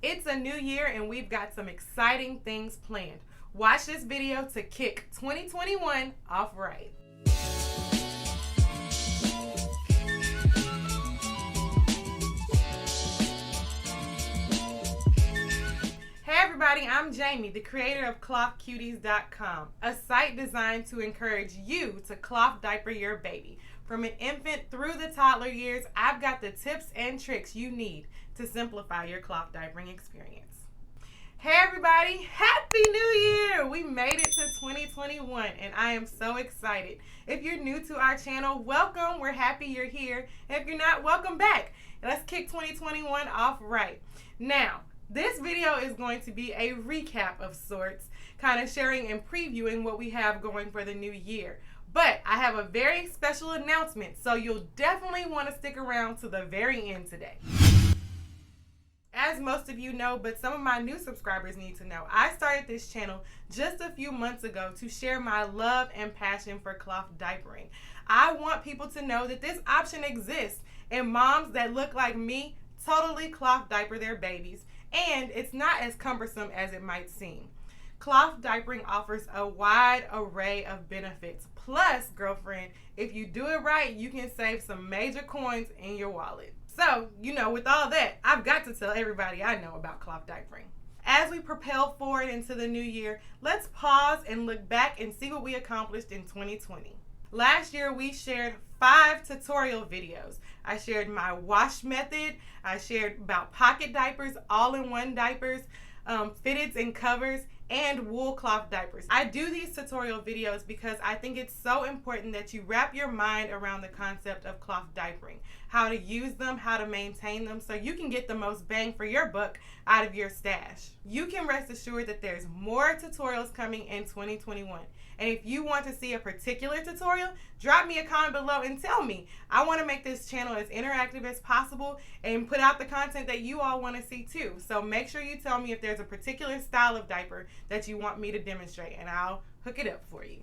It's a new year and we've got some exciting things planned. Watch this video to kick 2021 off right. Hey everybody, I'm Jamie, the creator of ClothCuties.com, a site designed to encourage you to cloth diaper your baby. From an infant through the toddler years, I've got the tips and tricks you need to simplify your cloth diapering experience. Hey everybody, Happy New Year! We made it to 2021 and I am so excited. If you're new to our channel, welcome. We're happy you're here. And if you're not, welcome back. Let's kick 2021 off right. Now, this video is going to be a recap of sorts, kind of sharing and previewing what we have going for the new year. But I have a very special announcement, so you'll definitely want to stick around to the very end today. As most of you know, but some of my new subscribers need to know, I started this channel just a few months ago to share my love and passion for cloth diapering. I want people to know that this option exists, and moms that look like me totally cloth diaper their babies, and it's not as cumbersome as it might seem. Cloth diapering offers a wide array of benefits. Plus, girlfriend, if you do it right, you can save some major coins in your wallet. So, with all that, I've got to tell everybody I know about cloth diapering. As we propel forward into the new year, let's pause and look back and see what we accomplished in 2020. Last year, we shared 5 tutorial videos. I shared my wash method. I shared about pocket diapers, all-in-one diapers, fitteds and covers, and wool cloth diapers. I do these tutorial videos because I think it's so important that you wrap your mind around the concept of cloth diapering, how to use them, how to maintain them, so you can get the most bang for your buck out of your stash. You can rest assured that there's more tutorials coming in 2021. And if you want to see a particular tutorial, drop me a comment below and tell me. I want to make this channel as interactive as possible and put out the content that you all want to see too. So make sure you tell me if there's a particular style of diaper that you want me to demonstrate, and I'll hook it up for you.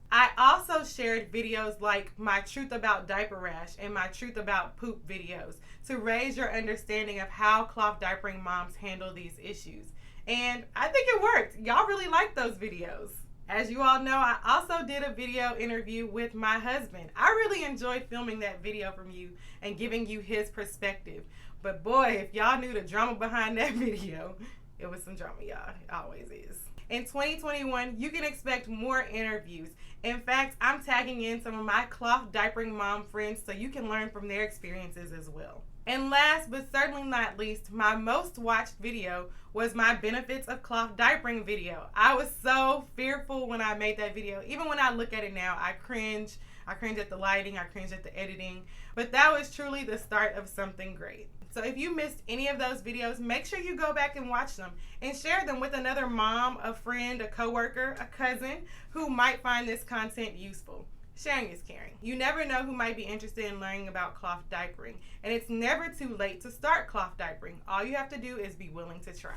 I also shared videos like my Truth About Diaper Rash and my Truth About Poop videos to raise your understanding of how cloth diapering moms handle these issues. And I think it worked. Y'all really liked those videos. As you all know, I also did a video interview with my husband. I really enjoyed filming that video from you and giving you his perspective. But boy, if y'all knew the drama behind that video, it was some drama, y'all. It always is. In 2021, you can expect more interviews. In fact, I'm tagging in some of my cloth diapering mom friends so you can learn from their experiences as well. And last but certainly not least, my most watched video was my benefits of cloth diapering video. I was so fearful when I made that video. Even when I look at it now, I cringe. I cringe at the lighting, I cringe at the editing. But that was truly the start of something great. So if you missed any of those videos, make sure you go back and watch them and share them with another mom, a friend, a coworker, a cousin who might find this content useful. Sharing is caring. You never know who might be interested in learning about cloth diapering, and it's never too late to start cloth diapering. All you have to do is be willing to try.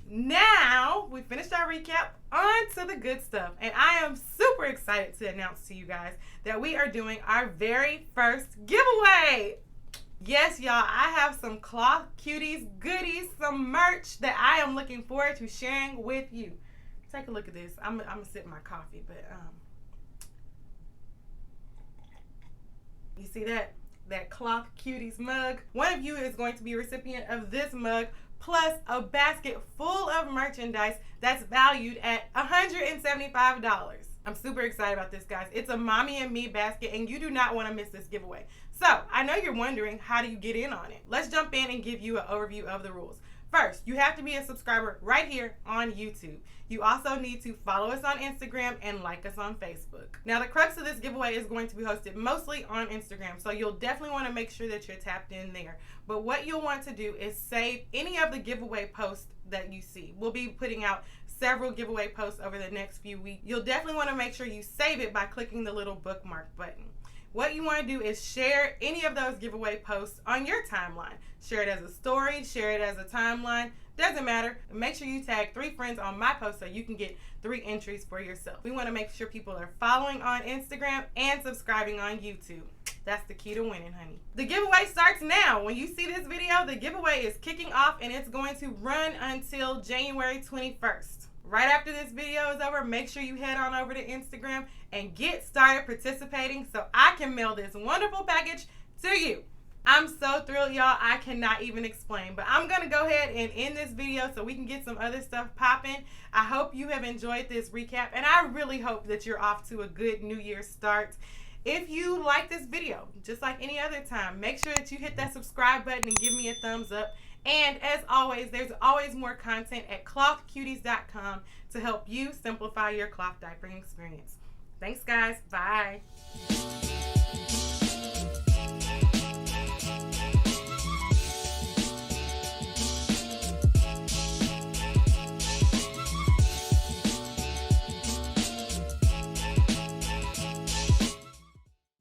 Now, we finished our recap, on to the good stuff, and I am super excited to announce to you guys that we are doing our very first giveaway. Yes, y'all, I have some Cloth Cuties goodies, some merch that I am looking forward to sharing with you. Take a look at this. I'm gonna sip my coffee, but you see that Cloth Cuties mug? One of you is going to be a recipient of this mug, plus a basket full of merchandise that's valued at $175. I'm super excited about this, guys. It's a mommy and me basket, and you do not want to miss this giveaway. So, I know you're wondering, how do you get in on it? Let's jump in and give you an overview of the rules. First, you have to be a subscriber right here on YouTube. You also need to follow us on Instagram and like us on Facebook. Now, the crux of this giveaway is going to be hosted mostly on Instagram, so you'll definitely want to make sure that you're tapped in there. But what you'll want to do is save any of the giveaway posts that you see. We'll be putting out several giveaway posts over the next few weeks. You'll definitely want to make sure you save it by clicking the little bookmark button. What you want to do is share any of those giveaway posts on your timeline. Share it as a story, share it as a timeline, doesn't matter. Make sure you tag 3 friends on my post so you can get 3 entries for yourself. We want to make sure people are following on Instagram and subscribing on YouTube. That's the key to winning, honey. The giveaway starts now. When you see this video, the giveaway is kicking off and it's going to run until January 21st. Right after this video is over, make sure you head on over to Instagram and get started participating so I can mail this wonderful package to you. I'm so thrilled, y'all. I cannot even explain. But I'm going to go ahead and end this video so we can get some other stuff popping. I hope you have enjoyed this recap, and I really hope that you're off to a good New Year's start. If you like this video, just like any other time, make sure that you hit that subscribe button and give me a thumbs up. And as always, there's always more content at clothcuties.com to help you simplify your cloth diapering experience. Thanks, guys. Bye.